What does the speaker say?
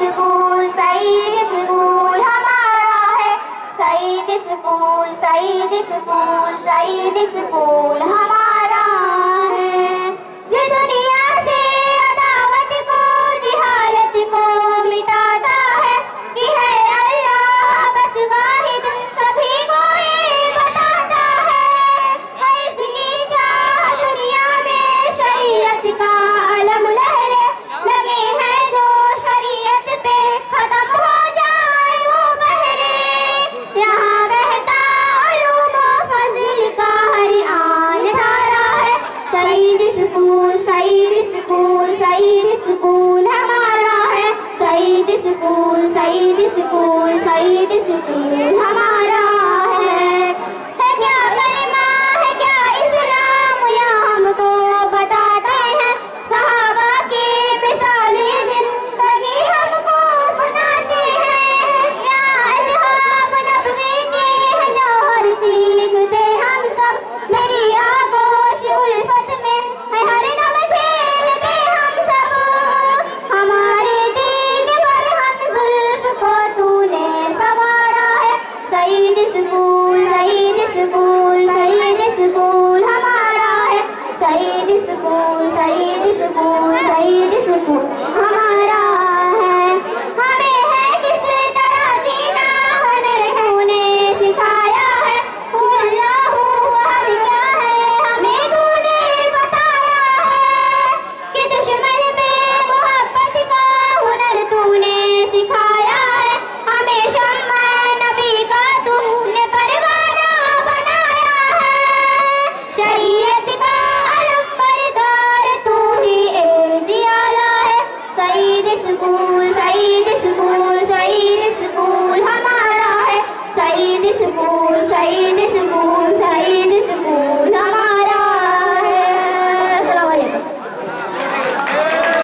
school سعید school ہمارا ہے، سعید school سعید school سعید school ہمارا ہے، جو دنیا سے عداوت کو جہالت کو مٹاتا ہے، کہ ہے اللہ بس واحد سبھی کو یہ بتاتا ہے، اس کی چاہ دنیا میں شریعت کا علم لہرے، لگے ہیں جو شریعت پہ ختم ہو جائے وہ بہرے، یہاں بہتا علوم و فضل کا ہر آن دھارا ہے، سعید اسکول سعید اسکول سعید اسکول ہمارا ہے، سعید اسکول سعید اسکول سعید اسکول ہمارا ہے کیا کلمہ ہے کیا اسلام یا ہم کو بتاتے ہیں، صحابہ کی مثالی زندگی ہم کو سناتے ہیں، یا اصحاب نبوی کے ہیں جوہر سیکھتے ہم سب، میری آغوش الفت میں ہے ہر دم کھیلتے ہم سب، ہمارے دین پر ہم زلف کو تو نے سنوارا ہے، سعید اسکول سعید اسکول سعید اسکول ہمارا ہے، سعید اسکول سعید اسکول سعید اسکول ہمارا ہے، ہمیں ہے کس طرح جینا ہنر نے سکھایا ہے، اللہ احد کیا ہے ہمیں تو نے بتایا ہے، کہ دشمن پہ محبت کا ہنر تو نے سکھایا ہے، ہمیں شمع نبی کا تو نے پروانہ بنایا ہے، شریعت کا علم بردار تو ہی اعلیٰ ہے، سعید اسکول سعید اسکول سعید اسکول